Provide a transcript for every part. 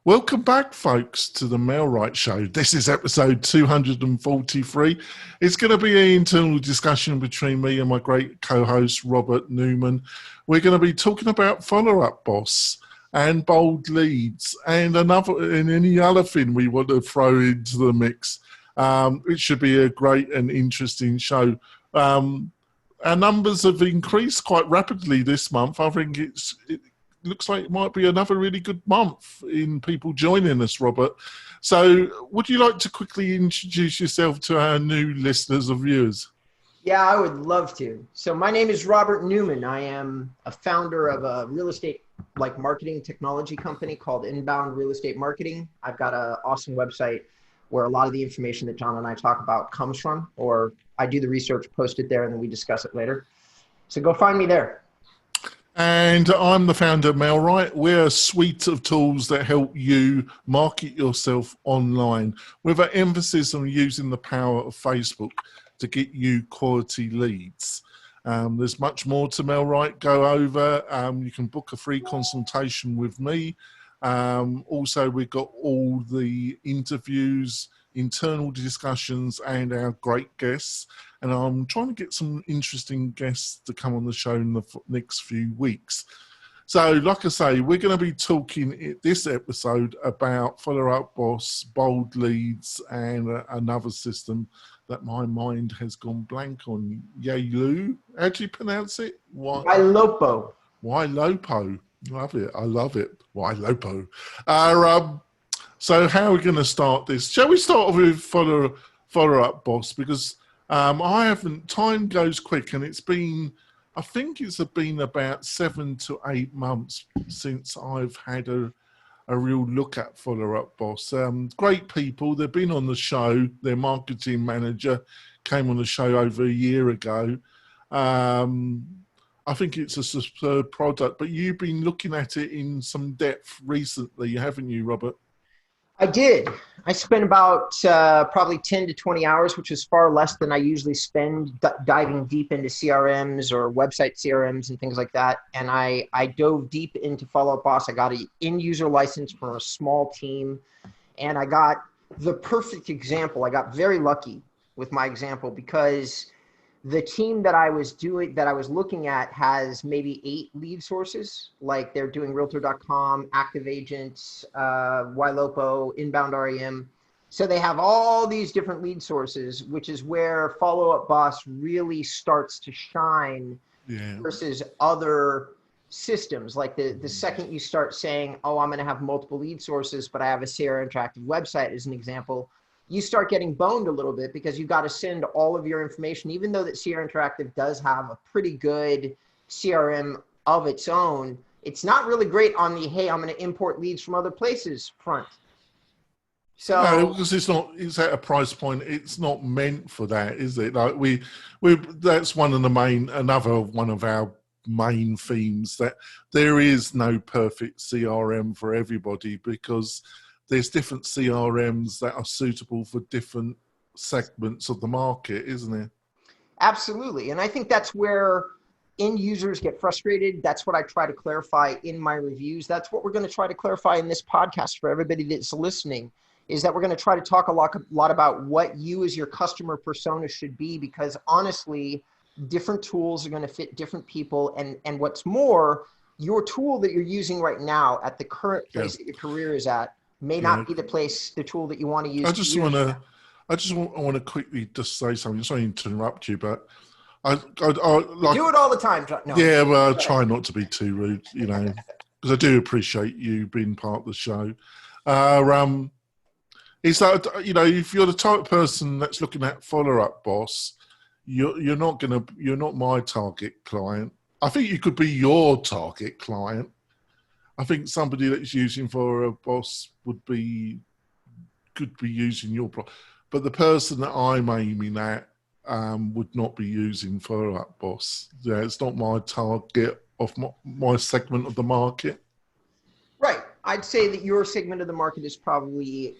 Welcome back, folks, to the Mailwright Show. This is episode 243. It's going to be an internal discussion between me and my great co-host, Robert Newman. We're going to be talking about follow-up boss and bold leads and any other thing we want to throw into the mix. It should be a great and interesting show. Our numbers have increased quite rapidly this month. I think it looks like it might be another really good month in people joining us, Robert. So would you like to quickly introduce yourself to our new listeners or viewers? Yeah, I would love to. So my name is Robert Newman. I am a founder of a real estate marketing technology company called Inbound Real Estate Marketing. I've got an awesome website where a lot of the information that John and I talk about comes from, or I do the research, post it there, and then we discuss it later. So go find me there. And I'm the founder of Mailwright. We're a suite of tools that help you market yourself online with an emphasis on using the power of Facebook to get you quality leads. There's much more to Mailwright. Go over. You can book a free consultation with me. Also, we've got all the interviews, internal discussions, and our great guests. And I'm trying to get some interesting guests to come on the show in the next few weeks. So, like I say, we're going to be talking in this episode about follow-up boss, bold leads, and another system that my mind has gone blank on. Ylopo. How do you pronounce it? Ylopo. Ylopo. Love it. I love it. Ylopo. So how are we going to start this? Shall we start with follow-up boss? Because time goes quick, and I think it's been about 7 to 8 months since I've had a real look at follow-up boss. Great people. They've been on the show. Their marketing manager came on the show over a year ago. I think it's a superb product, but you've been looking at it in some depth recently, haven't you, Robert? I did. I spent about probably 10 to 20 hours, which is far less than I usually spend diving deep into CRMs or website CRMs and things like that. And I dove deep into Follow Up Boss. I got an end-user license for a small team, and I got the perfect example. I got very lucky with my example because the team that I was looking at has maybe 8 lead sources. Like they're doing Realtor.com, Active Agents, Ylopo, Inbound REM. So they have all these different lead sources, which is where Follow Up Boss really starts to shine versus other systems. Like the second you start saying, oh, I'm going to have multiple lead sources, but I have a CRM Interactive website as an example, you start getting boned a little bit because you've got to send all of your information, even though that CRM Interactive does have a pretty good CRM of its own. It's not really great on the, hey, I'm going to import leads from other places front. So no, because it's at a price point. It's not meant for that, is it? Like that's another one of our main themes, that there is no perfect CRM for everybody, because there's different CRMs that are suitable for different segments of the market, isn't there? Absolutely. And I think that's where end users get frustrated. That's what I try to clarify in my reviews. That's what we're going to try to clarify in this podcast for everybody that's listening, is that we're going to try to talk a lot about what you as your customer persona should be, because honestly, different tools are going to fit different people. And what's more, your tool that you're using right now at the current place that your career is at may not be the tool that you want to use. I just want to quickly just say something. Sorry to interrupt you, but I do it all the time. No. Yeah, well, I try not to be too rude, because I do appreciate you being part of the show. It's that, if you're the type of person that's looking at follow-up boss, you're not my target client. I think you could be your target client. I think somebody that's using follow-up boss could be using your product, but the person that I'm aiming at would not be using follow-up boss. Yeah, it's not my target of my segment of the market. Right. I'd say that your segment of the market is probably,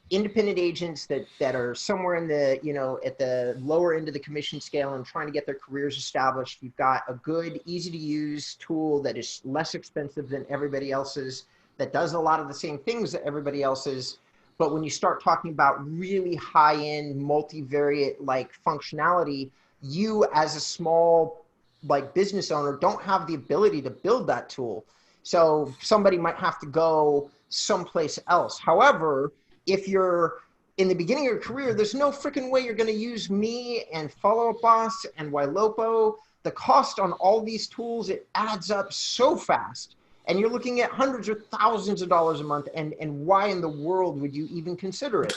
independent agents that are somewhere in the, at the lower end of the commission scale and trying to get their careers established. You've got a good, easy to use tool that is less expensive than everybody else's, that does a lot of the same things that everybody else is. But when you start talking about really high-end multivariate like functionality, you as a small like business owner don't have the ability to build that tool. So somebody might have to go someplace else. However, if you're in the beginning of your career, there's no freaking way you're going to use me and Follow Up Boss and Ylopo. The cost on all these tools, it adds up so fast. And you're looking at hundreds or thousands of dollars a month. And why in the world would you even consider it?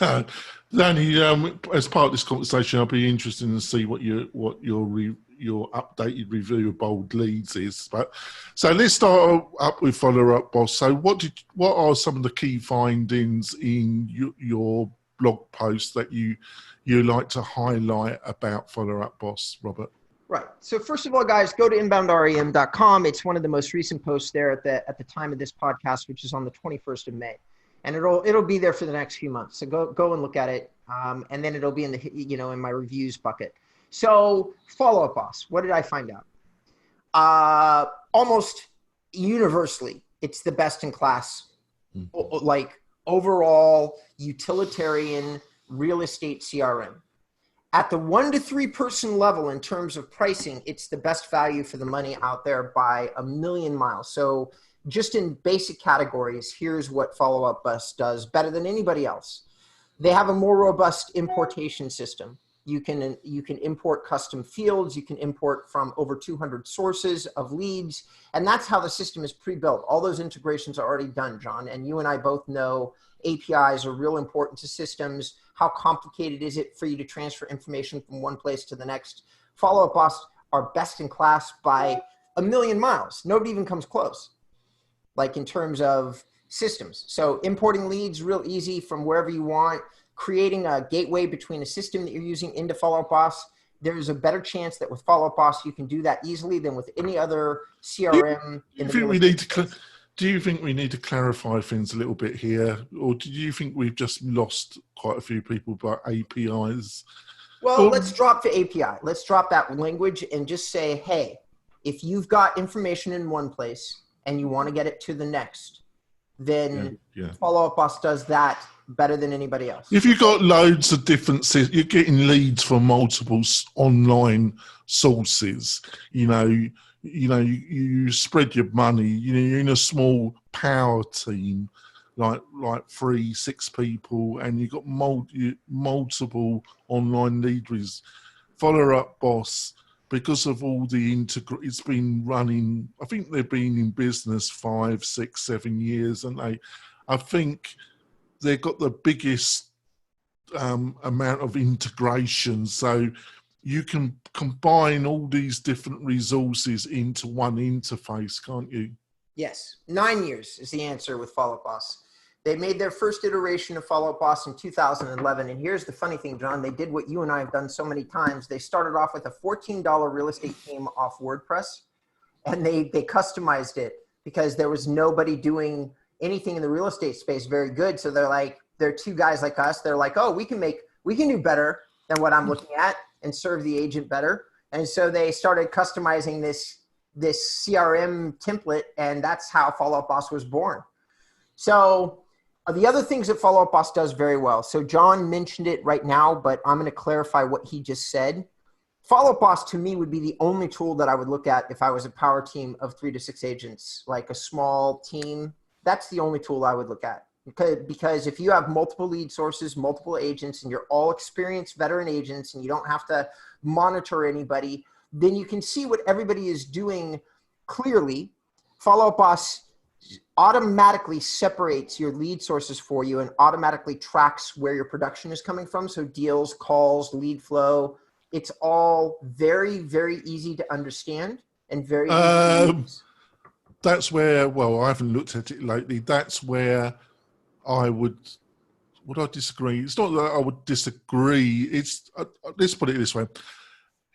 Danny, as part of this conversation, I'll be interested to see what your updated review of bold leads is. But so let's start up with Follow Up Boss. So what are some of the key findings in your blog post that you like to highlight about Follow Up Boss, Robert? Right. So first of all, guys, go to inboundrem.com. It's one of the most recent posts there at the time of this podcast, which is on the 21st of May, and it'll be there for the next few months. So go and look at it, and then it'll be in the in my reviews bucket. So Follow Up Boss, what did I find out? Almost universally, it's the best in class, like overall utilitarian real estate CRM. At the 1 to 3 person level in terms of pricing, it's the best value for the money out there by a million miles. So just in basic categories, here's what Follow Up Boss does better than anybody else. They have a more robust importation system. You can import custom fields. You can import from over 200 sources of leads. And that's how the system is pre-built. All those integrations are already done, John. And you and I both know APIs are real important to systems. How complicated is it for you to transfer information from one place to the next? Follow Up Boss are best in class by a million miles. Nobody even comes close, like in terms of systems. So importing leads, real easy from wherever you want. Creating a gateway between a system that you're using into Follow Up Boss. There's a better chance that with Follow Up Boss, you can do that easily than with any other CRM. Do you think we need to clarify things a little bit here? Or do you think we've just lost quite a few people by APIs? Well, let's drop the API. Let's drop that language and just say, hey, if you've got information in one place and you want to get it to the next, then Follow Up Boss does that better than anybody else. If you've got loads of different, you're getting leads from multiple online sources, you spread your money, you're in a small power team, like 3-6 people, and you've got multiple online leaders. Follow Up Boss, because of all the it's been running, I think they've been in business 5, 6, 7 years, and I think they've got the biggest amount of integration. So you can combine all these different resources into one interface, can't you? Yes. 9 years is the answer with Follow Up Boss. They made their first iteration of Follow Up Boss in 2011. And here's the funny thing, John. They did what you and I have done so many times. They started off with a $14 real estate theme off WordPress, and they customized it because there was nobody doing anything in the real estate space very good. So they're 2 guys like us. They're like, oh, we can do better than what I'm looking at and serve the agent better. And so they started customizing this CRM template, and that's how Follow Up Boss was born. So the other things that Follow Up Boss does very well. So John mentioned it right now, but I'm going to clarify what he just said. Follow Up Boss to me would be the only tool that I would look at if I was a power team of 3 to 6 agents, like a small team. That's the only tool I would look at. Because if you have multiple lead sources, multiple agents, and you're all experienced veteran agents, and you don't have to monitor anybody, then you can see what everybody is doing clearly. Follow Up Boss automatically separates your lead sources for you and automatically tracks where your production is coming from. So deals, calls, lead flow, it's all very, very easy to understand and very easy to use. That's where, I haven't looked at it lately. That's where would I disagree? It's not that I would disagree. It's let's put it this way.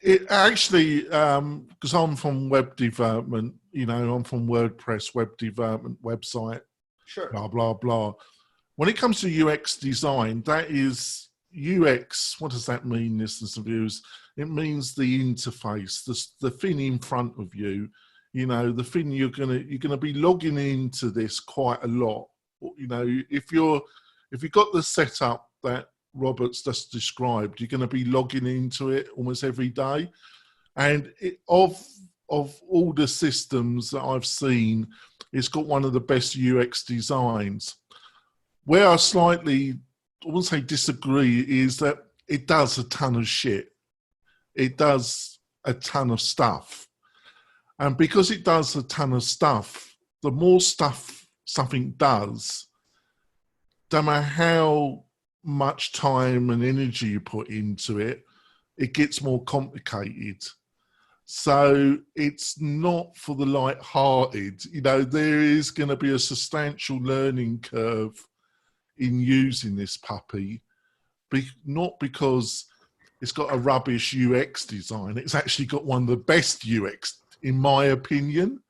It actually, because I'm from web development, I'm from WordPress, web development, website, sure, blah, blah, blah. When it comes to UX design, that is UX. What does that mean, listeners and viewers? It means the interface, the thing in front of you. You know, the thing you're gonna be logging into this quite a lot. You know, if you've got the setup that Robert's just described, you're going to be logging into it almost every day. And of all the systems that I've seen, it's got one of the best UX designs. Where I wouldn't say disagree, is that it does a ton of shit. It does a ton of stuff. And because it does a ton of stuff, the more stuff something does, no matter how much time and energy you put into it, it gets more complicated. So it's not for the light-hearted. You know, there is going to be a substantial learning curve in using this puppy, not because it's got a rubbish UX design. It's actually got one of the best UX, in my opinion,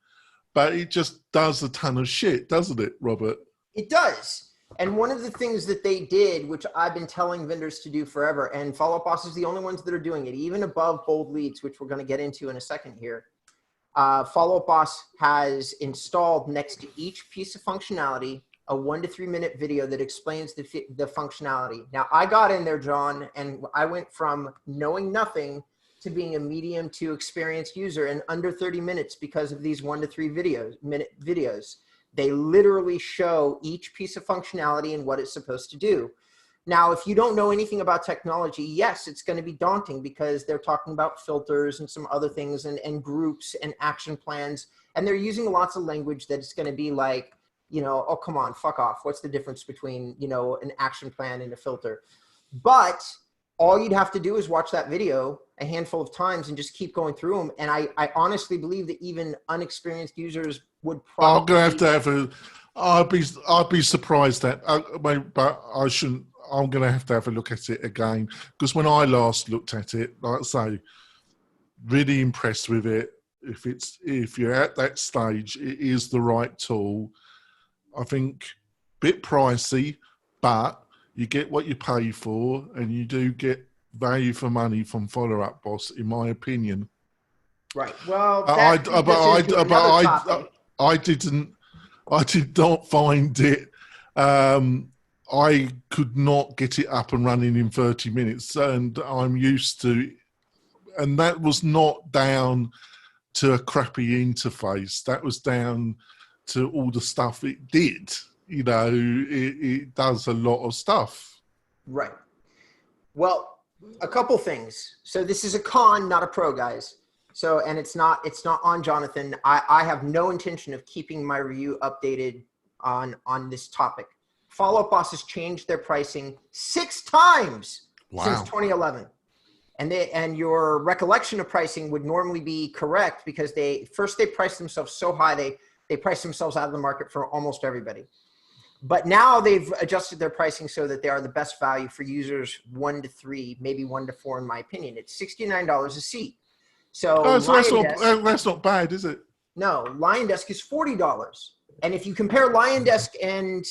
but it just does a ton of shit, doesn't it, Robert? It does. And one of the things that they did, which I've been telling vendors to do forever, and Follow Up Boss is the only ones that are doing it, even above bold leads, which we're going to get into in a second here. Follow Up Boss has installed next to each piece of functionality a 1 to 3 minute video that explains the functionality. Now, I got in there, John, and I went from knowing nothing to being a medium to experienced user in under 30 minutes because of these 1 to 3 minute videos. They literally show each piece of functionality and what it's supposed to do. Now, if you don't know anything about technology, yes, it's going to be daunting because they're talking about filters and some other things and groups and action plans. And they're using lots of language that it's going to be like, you know, oh, come on, fuck off. What's the difference between, you know, an action plan and a filter? But all you'd have to do is watch that video a handful of times and just keep going through them. And I honestly believe that even unexperienced users would probably... I'm going to have to have I'd be surprised that, but I shouldn't. I'm going to have a look at it again, because when I last looked at it, like I say, really impressed with it. If you're at that stage, it is the right tool. I think bit pricey, but you get what you pay for, and you do get value for money from Follow Up Boss, in my opinion. Right. Well, I did not find it. I could not get it up and running in 30 minutes, and I'm used to, and that was not down to a crappy interface. That was down to all the stuff it did. You know, it does a lot of stuff. Right. Well, a couple things. So this is a con, not a pro, guys. So, and it's not on Jonathan. I have no intention of keeping my review updated on this topic. Follow Up Boss has changed their pricing 6 times since 2011. And your recollection of pricing would normally be correct, because they priced themselves so high, they priced themselves out of the market for almost everybody. But now they've adjusted their pricing so that they are the best value for users 1 to 3, maybe 1 to 4, in my opinion. It's $69 a seat. So that's not bad, is it? No, Lion Desk is $40. And if you compare Lion Desk and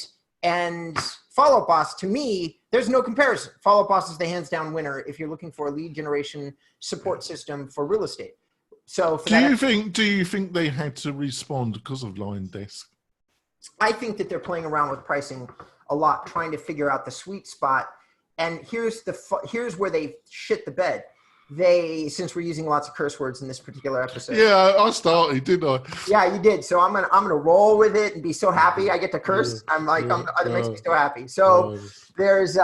Follow Up Boss, to me, there's no comparison. Follow Up Boss is the hands down winner if you're looking for a lead generation support system for real estate. So do you think they had to respond because of Lion Desk? I think that they're playing around with pricing a lot, trying to figure out the sweet spot. And here's where they shit the bed. Since we're using lots of curse words in this particular episode. Yeah, I started, didn't I? Yeah, you did. So I'm gonna roll with it and be so happy I get to curse. I'm like, it makes me so happy. So there's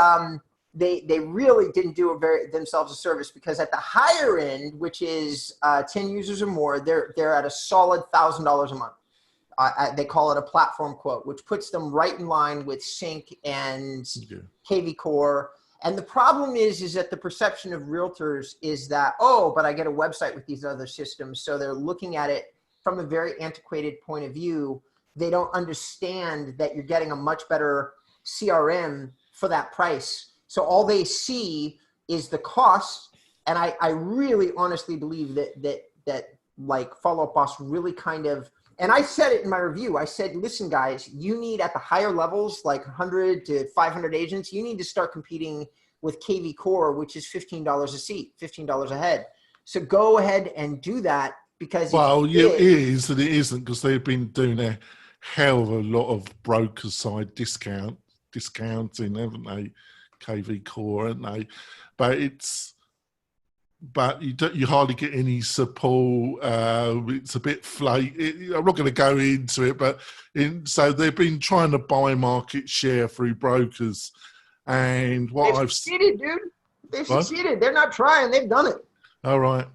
they really didn't do themselves a service, because at the higher end, which is 10 users or more, they're at a solid $1,000 a month. They call it a platform quote, which puts them right in line with Sync and KV Core. And the problem is that the perception of realtors is that, oh, but I get a website with these other systems. So they're looking at it from a very antiquated point of view. They don't understand that you're getting a much better CRM for that price. So all they see is the cost. And I really honestly believe that like Follow Up Boss really kind of, and I said it in my review. I said, listen, guys, you need at the higher levels, like 100 to 500 agents, you need to start competing with KV Core, which is $15 a seat, $15 a head. So go ahead and do that. Because if Well, you yeah, it did, is and it isn't, because they've been doing a hell of a lot of broker side discounting, haven't they? KV Core, haven't they? But you hardly get any support. It's a bit I'm not going to go into it, but so they've been trying to buy market share through brokers, and they've succeeded, dude. They've what? succeeded. They're not trying. They've done it. All right.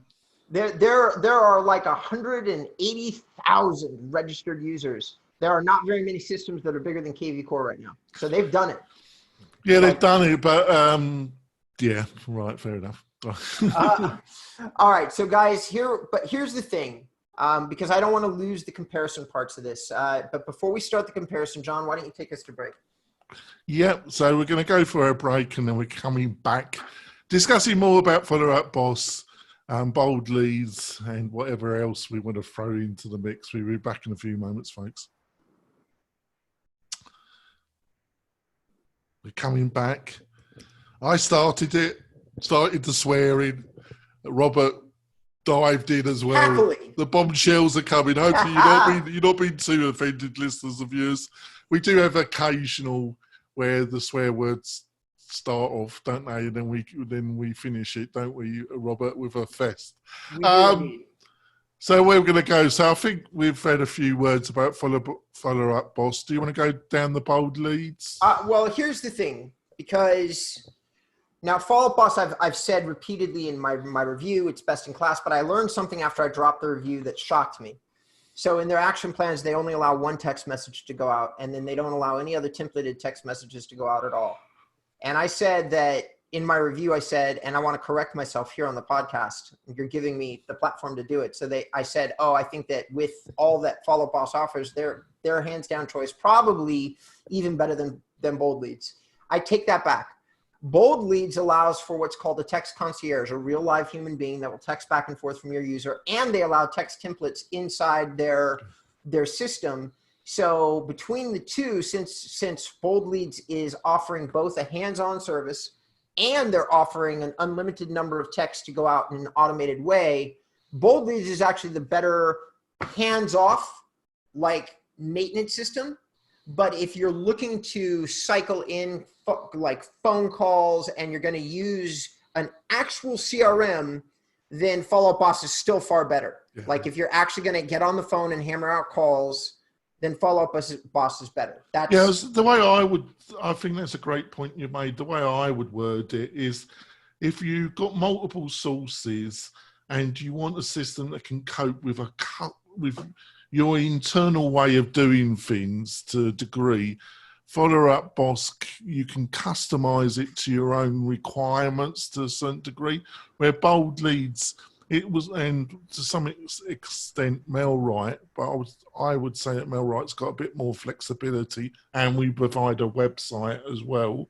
There are like 180,000 registered users. There are not very many systems that are bigger than KV Core right now. So they've done it. Yeah, they've done it, but yeah, right, fair enough. All right, so guys, here's the thing, because I don't want to lose the comparison parts of this. But before we start the comparison, John, why don't you take us to break? Yep, so we're going to go for a break, and then we're coming back discussing more about Follow Up Boss, bold leads, and whatever else we want to throw into the mix. We'll be back in a few moments, folks. We're coming back. I started the swearing. Robert dived in as well. Happily. The bombshells are coming. Hopefully you're not being too offended, listeners of yours. We do have occasional where the swear words start off, don't they? And then we finish it, don't we, Robert, with a fest. We do. So where we're going to go. So I think we've had a few words about follow up boss. Do you want to go down the bold leads? Well, here's the thing, because now follow up boss, I've said repeatedly in my review, it's best in class, but I learned something after I dropped the review that shocked me. So in their action plans, they only allow one text message to go out, and then they don't allow any other templated text messages to go out at all. And I said that in my review, I said, and I want to correct myself here on the podcast, you're giving me the platform to do it. So I said, I think that with all that Follow Up Boss offers, they're hands down choice, probably even better than Bold Leads. I take that back. Bold Leads allows for what's called a text concierge, a real live human being that will text back and forth from your user, and they allow text templates inside their system. So between the two, since Bold Leads is offering both a hands-on service and they're offering an unlimited number of texts to go out in an automated way, Bold Leads is actually the better hands-off, like, maintenance system. But if you're looking to cycle in like phone calls and you're going to use an actual CRM, then Follow Up Boss is still far better. Yeah. Like if you're actually going to get on the phone and hammer out calls, then Follow Up Boss is better. The way I think that's a great point you made. The way I would word it is, if you've got multiple sources and you want a system that can cope with your internal way of doing things to a degree, Follow Up Boss, you can customize it to your own requirements to a certain degree, where Bold Leads, and to some extent MailRite, but I would say that MailRite's got a bit more flexibility, and we provide a website as well,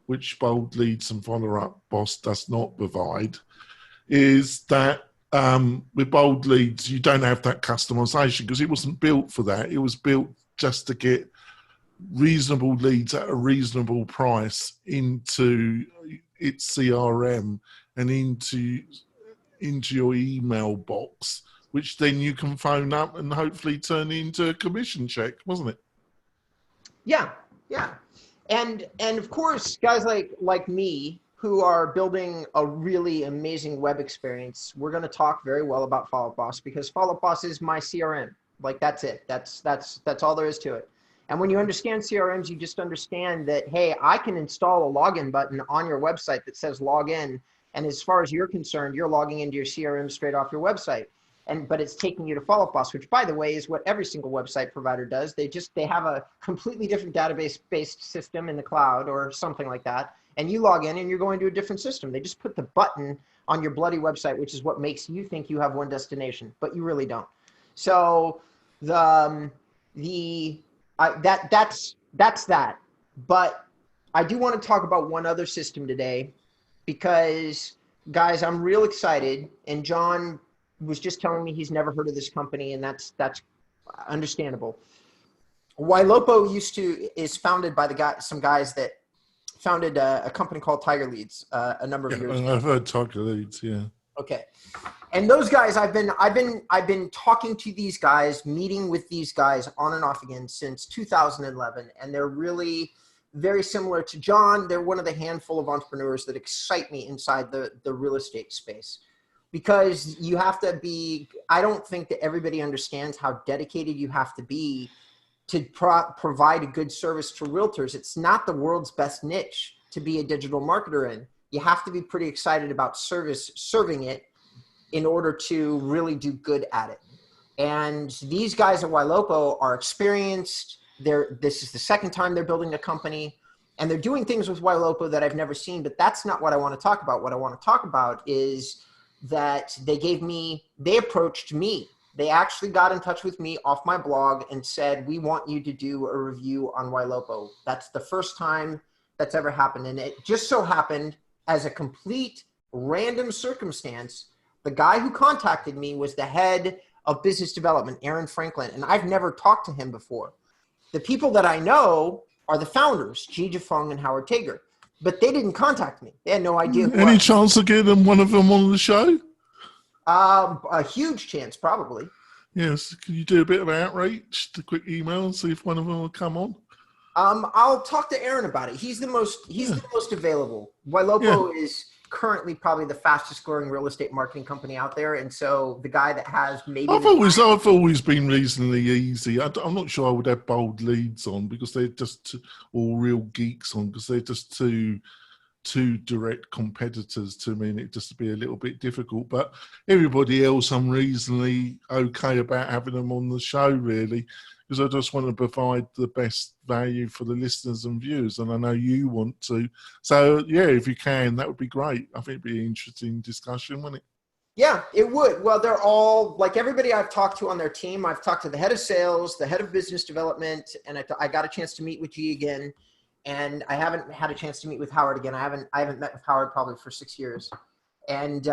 which Bold Leads and Follow Up Boss does not provide, is that with Bold Leads, you don't have that customization because it wasn't built for that. It was built just to get reasonable leads at a reasonable price into its CRM and into your email box, which then you can phone up and hopefully turn into a commission check, wasn't it? Yeah. And of course, guys like me who are building a really amazing web experience, we're going to talk very well about Follow Up Boss, because Follow Up Boss is my CRM. Like, that's it. That's all there is to it. And when you understand CRMs, you just understand that, hey, I can install a login button on your website that says log in. And as far as you're concerned, you're logging into your CRM straight off your website. But it's taking you to Follow Up Boss, which, by the way, is what every single website provider does. They have a completely different database-based system in the cloud or something like that. And you log in and you're going to a different system. They just put the button on your bloody website, which is what makes you think you have one destination, but you really don't. So that's that. But I do want to talk about one other system today, because, guys, I'm real excited. And John was just telling me he's never heard of this company, and that's understandable. Ylopo is founded by some guys that founded a company called Tiger Leads a number of years ago. I've heard Tiger Leads, yeah. Okay. And those guys, I've been talking to these guys, meeting with these guys on and off again since 2011. And they're really very similar to John. They're one of the handful of entrepreneurs that excite me inside the real estate space, because you have to be, I don't think that everybody understands how dedicated you have to be to provide a good service to realtors. It's not the world's best niche to be a digital marketer in. You have to be pretty excited about serving it in order to really do good at it. And these guys at Ylopo are experienced. This is the second time they're building a company, and they're doing things with Ylopo that I've never seen, but that's not what I want to talk about. What I want to talk about is that they approached me. They actually got in touch with me off my blog and said, we want you to do a review on Ylopo. That's the first time that's ever happened. And it just so happened, as a complete random circumstance, the guy who contacted me was the head of business development, Aaron Franklin, and I've never talked to him before. The people that I know are the founders, Ji Feng and Howard Tager, but they didn't contact me. They had no idea who Any chance of getting one of them on the show? A huge chance, probably. Yes. Can you do a bit of outreach, a quick email, and see if one of them will come on? I'll talk to Aaron about it. He's the most available. Ylopo is currently probably the fastest growing real estate marketing company out there. And so the guy that has maybe... I've always been reasonably easy. I'm not sure I would have bold leads on, because they're just all real geeks on, because they're just too direct competitors to me, and it just be a little bit difficult. But everybody else, I'm reasonably okay about having them on the show, really, because I just want to provide the best value for the listeners and viewers, and I know you want to. So, yeah, if you can, that would be great. I think it'd be an interesting discussion, wouldn't it? Yeah, it would. Well, they're all, like everybody I've talked to on their team, I've talked to the head of sales, the head of business development, and I got a chance to meet with G again, and I haven't had a chance to meet with Howard again. I haven't met with Howard probably for 6 years. And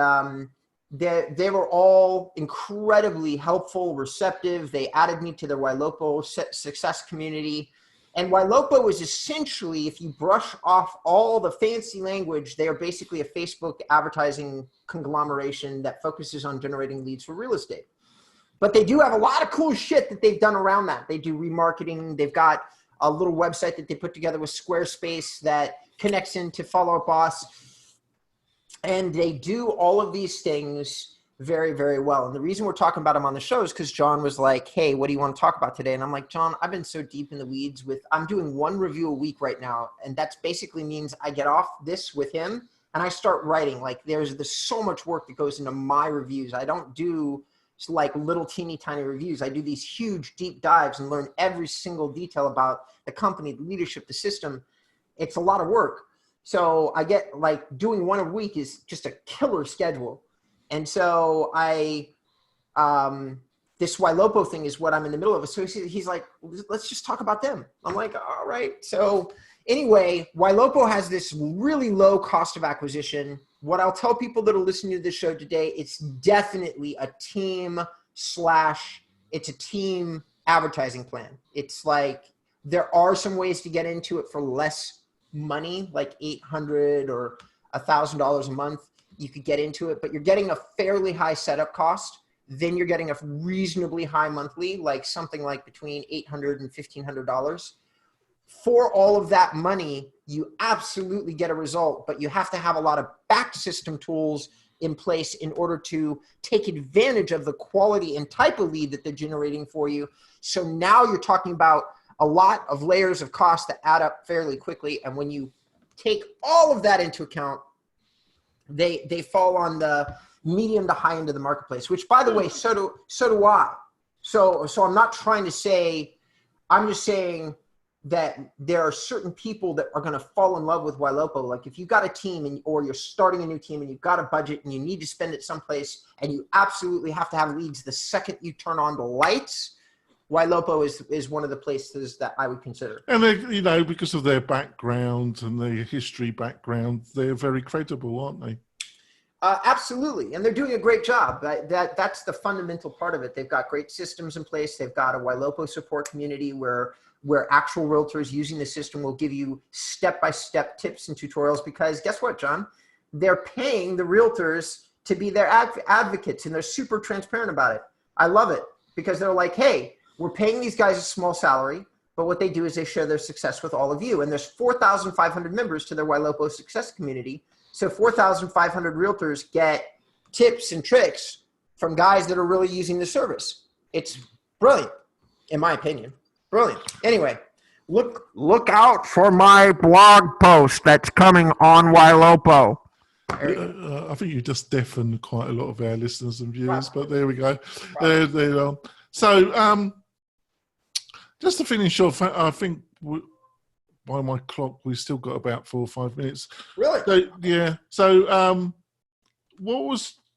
they were all incredibly helpful, receptive. They added me to their Ylopo success community. And Ylopo is essentially, if you brush off all the fancy language, they are basically a Facebook advertising conglomeration that focuses on generating leads for real estate. But they do have a lot of cool shit that they've done around that. They do remarketing. They've got a little website that they put together with Squarespace that connects into Follow Up Boss. And they do all of these things very, very well. And the reason we're talking about them on the show is because John was like, hey, what do you want to talk about today? And I'm like, John, I've been so deep in the weeds I'm doing one review a week right now. And that's basically means I get off this with him and I start writing. Like there's so much work that goes into my reviews. I don't do like little teeny tiny reviews. I do these huge deep dives and learn every single detail about the company, the leadership, the system. It's a lot of work. So I get like doing one a week is just a killer schedule. And so this Ylopo thing is what I'm in the middle of. So he's like, let's just talk about them. I'm like, all right. So anyway, Ylopo has this really low cost of acquisition. What I'll tell people that are listening to this show today, it's definitely a team advertising plan. It's like, there are some ways to get into it for less money, like $800 or $1,000 a month. You could get into it, but you're getting a fairly high setup cost. Then you're getting a reasonably high monthly, like something like between $800 and $1,500. For all of that money, you absolutely get a result, but you have to have a lot of back system tools in place in order to take advantage of the quality and type of lead that they're generating for you. So now you're talking about a lot of layers of cost that add up fairly quickly. And when you take all of that into account, they fall on the medium to high end of the marketplace, which by the way, so do I. So I'm not trying to say, I'm just saying that there are certain people that are going to fall in love with Ylopo. Like if you've got a team or you're starting a new team and you've got a budget and you need to spend it someplace and you absolutely have to have leads the second you turn on the lights, Ylopo is one of the places that I would consider. And they, because of their background and their history background, they're very credible, aren't they? Absolutely. And they're doing a great job. That's the fundamental part of it. They've got great systems in place. They've got a Ylopo support community where actual realtors using the system will give you step-by-step tips and tutorials, because guess what, John? They're paying the realtors to be their advocates, and they're super transparent about it. I love it because they're like, hey, we're paying these guys a small salary, but what they do is they share their success with all of you. And there's 4,500 members to their Ylopo success community. So 4,500 realtors get tips and tricks from guys that are really using the service. It's brilliant, in my opinion. Brilliant. Anyway, look out for my blog post that's coming on Ylopo. I think you just deafened quite a lot of our listeners and viewers, Probably. but there we go. There are. So, just to finish off, I think by my clock, we've still got about 4 or 5 minutes. Really? So, yeah. So,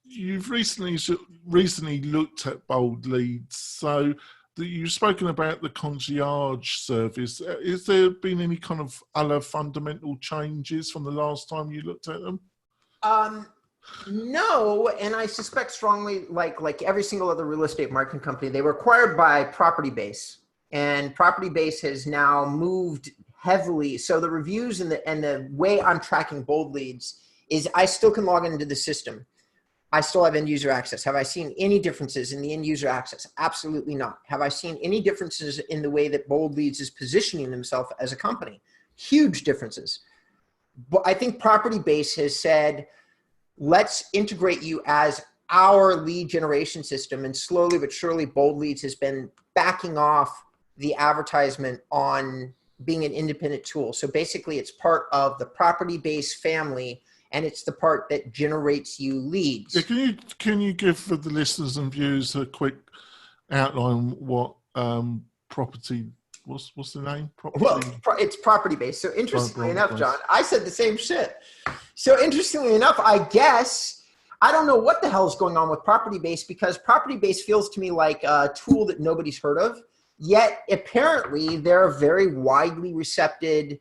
you've recently looked at bold leads. So, you've spoken about the concierge service. Has there been any kind of other fundamental changes from the last time you looked at them? No, and I suspect strongly, like every single other real estate marketing company, they were acquired by Property Base, and Property Base has now moved heavily. So the reviews and the way I'm tracking bold leads is I still can log into the system. I still have end user access. Have I seen any differences in the end user access? Absolutely not. Have I seen any differences in the way that bold leads is positioning themselves as a company? Huge differences. But I think Property Base has said, let's integrate you as our lead generation system. And slowly but surely, Bold Leads has been backing off the advertisement on being an independent tool. So basically, it's part of the Property Base family, and it's the part that generates you leads. Yeah, can you give for the listeners and viewers a quick outline what property? What's the name? Property? Well, it's Property Base. So interestingly enough, John, I said the same shit. So interestingly enough, I guess, I don't know what the hell is going on with Property Base, because Property Base feels to me like a tool that nobody's heard of. Yet apparently they're a very widely recepted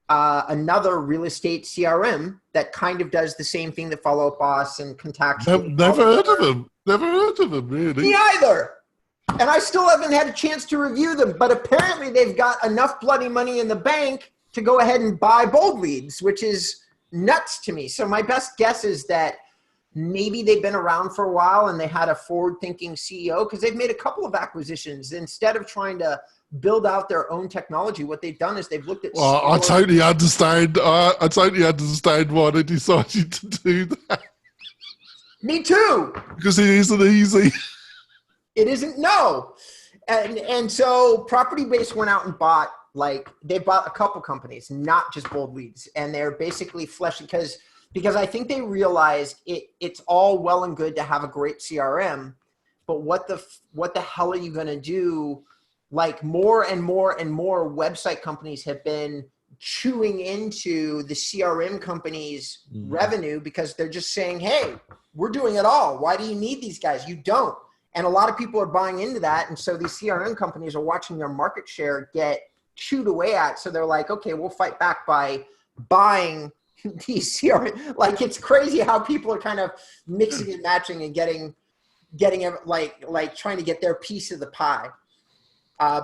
another real estate CRM that kind of does the same thing that Follow Up Boss and Contactual. Never heard of them. Never heard of them, really. Me either. And I still haven't had a chance to review them, but apparently they've got enough bloody money in the bank to go ahead and buy Bold Leads, which is nuts to me. So my best guess is that maybe they've been around for a while and they had a forward-thinking CEO, because they've made a couple of acquisitions. Instead of trying to build out their own technology, what they've done is they've looked at... Well, I totally understand. I totally understand why they decided to do that. Me too. Because it isn't easy. It isn't, no. And so Property Base went out and bought, they bought a couple companies, not just Bold Leads. And they're basically fleshing, because I think they realized it's all well and good to have a great CRM, but what the hell are you going to do? Like more and more and more website companies have been chewing into the CRM companies' revenue, because they're just saying, hey, we're doing it all. Why do you need these guys? You don't. And a lot of people are buying into that. And so these CRM companies are watching their market share get chewed away at. So they're like, okay, we'll fight back by buying these CRM. Like, it's crazy how people are kind of mixing and matching and getting like trying to get their piece of the pie.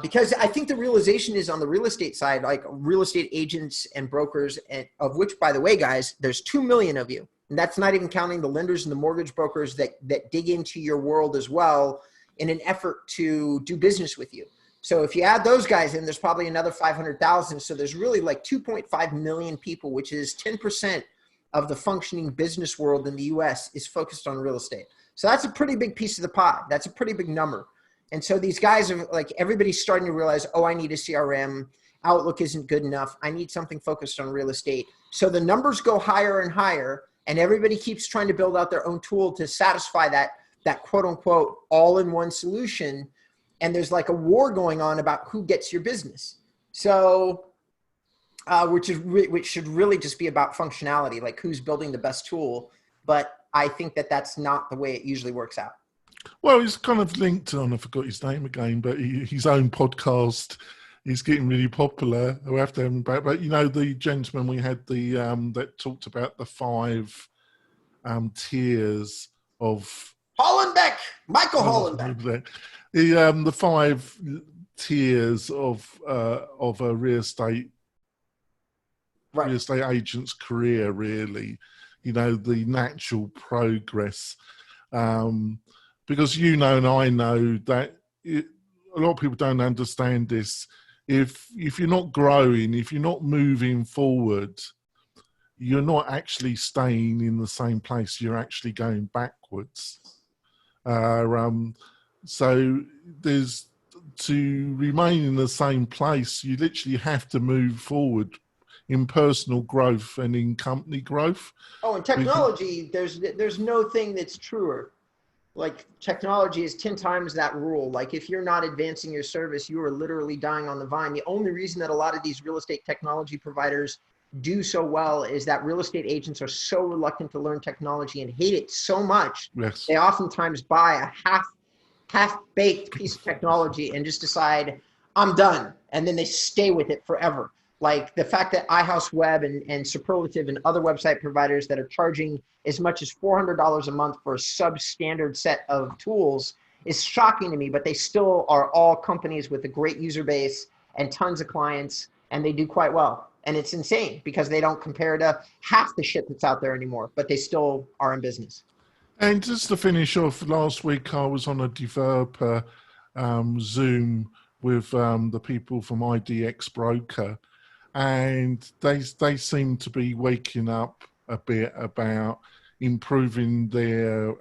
Because I think the realization is on the real estate side, like real estate agents and brokers, and of which, by the way, guys, there's 2 million of you. And that's not even counting the lenders and the mortgage brokers that dig into your world as well in an effort to do business with you. So if you add those guys in, there's probably another 500,000. So there's really like 2.5 million people, which is 10% of the functioning business world in the US is focused on real estate. So that's a pretty big piece of the pie. That's a pretty big number. And so these guys are like, everybody's starting to realize, oh, I need a CRM. Outlook isn't good enough. I need something focused on real estate. So the numbers go higher and higher. And everybody keeps trying to build out their own tool to satisfy that quote unquote all-in-one solution. And there's like a war going on about who gets your business. So, which should really just be about functionality, like who's building the best tool. But I think that's not the way it usually works out. Well, he's kind of linked on, I forgot his name again, but his own podcast. He's getting really popular. We have to have him back. But, you know, the gentleman we had that talked about the 5 tiers of... Michael Hollenbeck. The 5 tiers of a real estate agent's career, really. the natural progress. Because and I know that a lot of people don't understand this. If you're not growing, if you're not moving forward, you're not actually staying in the same place. You're actually going backwards. So there's to remain in the same place, you literally have to move forward in personal growth and in company growth. Oh, in technology, there's no thing that's truer. Like technology is 10 times that rule. Like if you're not advancing your service, you are literally dying on the vine. The only reason that a lot of these real estate technology providers do so well is that real estate agents are so reluctant to learn technology and hate it so much. Yes. They oftentimes buy a half-baked piece of technology and just decide, I'm done. And then they stay with it forever. Like the fact that iHouse Web and Superlative and other website providers that are charging as much as $400 a month for a substandard set of tools is shocking to me, but they still are all companies with a great user base and tons of clients, and they do quite well. And it's insane because they don't compare to half the shit that's out there anymore, but they still are in business. And just to finish off, last week I was on a developer Zoom with the people from IDX Broker, and they seem to be waking up a bit about improving their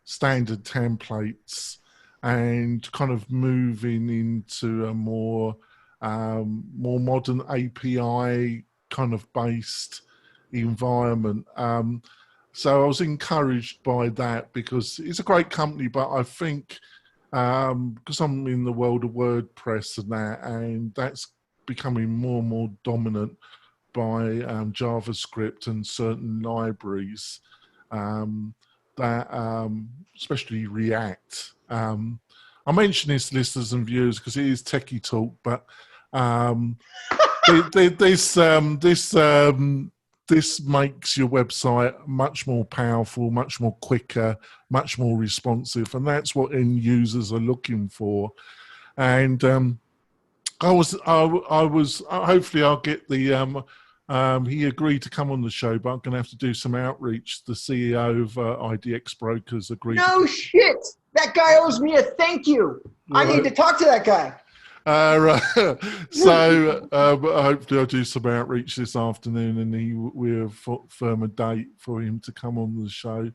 standard templates and kind of moving into a more modern API kind of based environment. So I was encouraged by that because it's a great company, but I think because I'm in the world of WordPress and that's becoming more and more dominant by JavaScript and certain libraries, especially React. I mention this, listeners and viewers, because it is techie talk, but this makes your website much more powerful, much more quicker, much more responsive, and that's what end users are looking for. And I was hopefully I'll get the he agreed to come on the show, but I'm going to have to do some outreach. The CEO of IDX Brokers agreed. No shit, that guy owes me a thank you. Right. I need to talk to that guy. So hopefully I'll do some outreach this afternoon, and we'll firm a date for him to come on the show.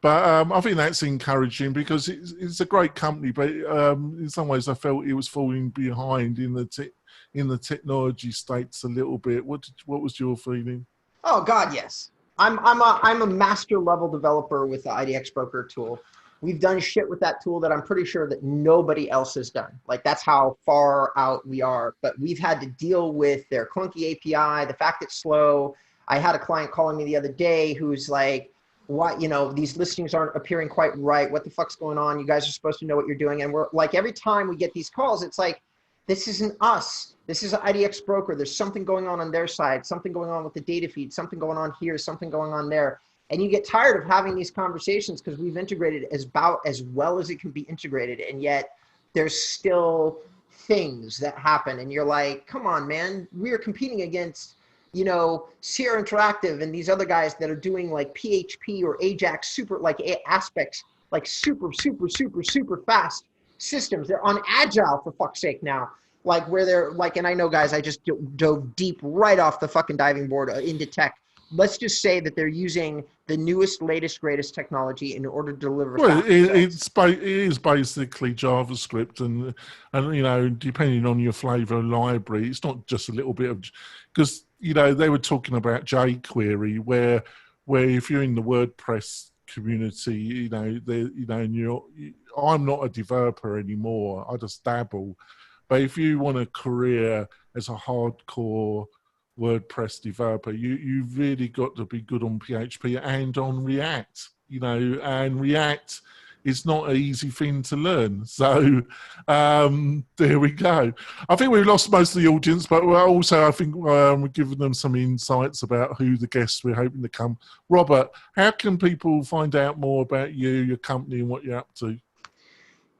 But I think that's encouraging because it's a great company, but in some ways I felt it was falling behind in the technology states a little bit. What was your feeling? Oh God, yes. I'm a master level developer with the IDX Broker tool. We've done shit with that tool that I'm pretty sure that nobody else has done. Like that's how far out we are. But we've had to deal with their clunky API, the fact it's slow. I had a client calling me the other day who's like, what, these listings aren't appearing quite right. What the fuck's going on? You guys are supposed to know what you're doing. And we're like, every time we get these calls, it's like, this isn't us. This is an IDX Broker. There's something going on their side, something going on with the data feed, something going on here, something going on there. And you get tired of having these conversations because we've integrated about as well as it can be integrated. And yet there's still things that happen. And you're like, come on, man, we are competing against, Sierra Interactive and these other guys that are doing like PHP or Ajax super like aspects, like super fast systems. They're on Agile for fuck's sake now. Like where they're like, and I know guys, I just dove deep right off the fucking diving board into tech. Let's just say that they're using the newest, latest, greatest technology in order to deliver. Well, it is basically JavaScript, and depending on your flavor library, it's not just a little bit of, because they were talking about jQuery, where if you're in the WordPress community, and I'm not a developer anymore. I just dabble, but if you want a career as a hardcore WordPress developer, you've really got to be good on PHP and on React, and React is not an easy thing to learn. So there we go. I think we've lost most of the audience, but also I think we're giving them some insights about who the guests we're hoping to come. Robert, how can people find out more about you, your company, and what you're up to?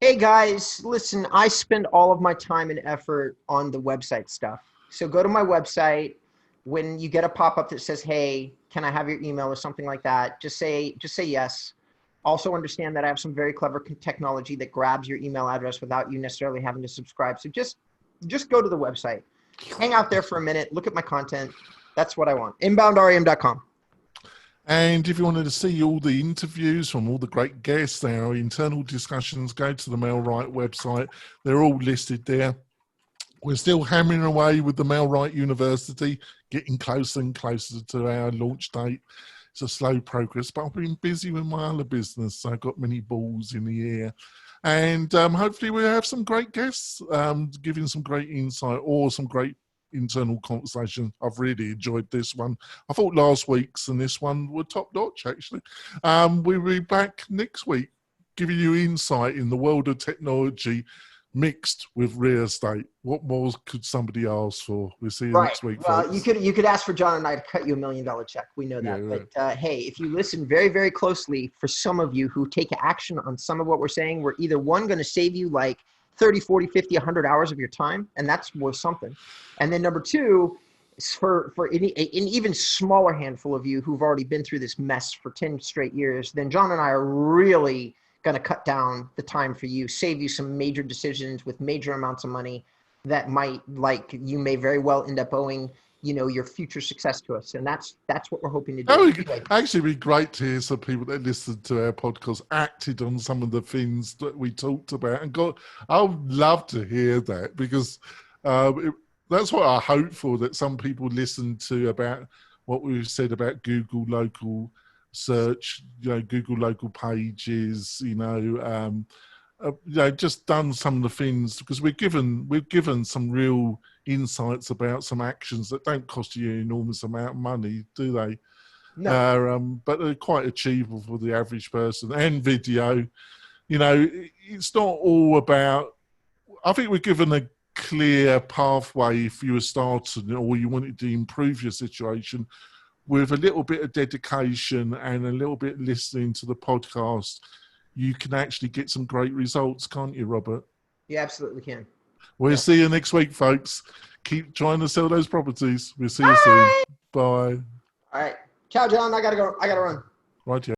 Hey guys, listen, I spend all of my time and effort on the website stuff. So go to my website, when you get a pop-up that says, hey, can I have your email or something like that, just say yes. Also understand that I have some very clever technology that grabs your email address without you necessarily having to subscribe. So just go to the website, hang out there for a minute, look at my content. That's what I want. Inboundrem.com. And if you wanted to see all the interviews from all the great guests, our internal discussions, go to the MailRight website. They're all listed there. We're still hammering away with the MailRight University, getting closer and closer to our launch date. It's a slow progress, but I've been busy with my other business, so I've got many balls in the air. And hopefully we'll have some great guests giving some great insight or some great internal conversation. I've really enjoyed this one. I thought last week's and this one were top notch, actually. We'll be back next week giving you insight in the world of technology mixed with real estate. What more could somebody ask for? We'll see you next week, folks. You could ask for John and I to cut you $1 million check. We know that. Yeah. But hey, if you listen very, very closely, for some of you who take action on some of what we're saying, we're either one, going to save you like 30, 40, 50, 100 hours of your time, and that's worth something. And then number two, for an even smaller handful of you who've already been through this mess for 10 straight years, then John and I are really going to cut down the time for you, save you some major decisions with major amounts of money that might, like, you may very well end up owing, you know, your future success to us. And that's what we're hoping to do. That would actually be great to hear some people that listened to our podcast acted on some of the things that we talked about. And I would love to hear that, because that's what I hope for, that some people listen to about what we've said about Google local search, you know, Google local pages, just done some of the things, because we've given some real insights about some actions that don't cost you an enormous amount of money, do they? No. But they're quite achievable for the average person. And video, you know, it's not all about, I think we're given a clear pathway if you were starting or you wanted to improve your situation. With a little bit of dedication and a little bit listening to the podcast, you can actually get some great results, can't you, Robert? You absolutely can. We'll see you next week, folks. Keep trying to sell those properties. We'll see you soon. Bye. All right. Ciao, John. I gotta go. I gotta run. Right, yeah.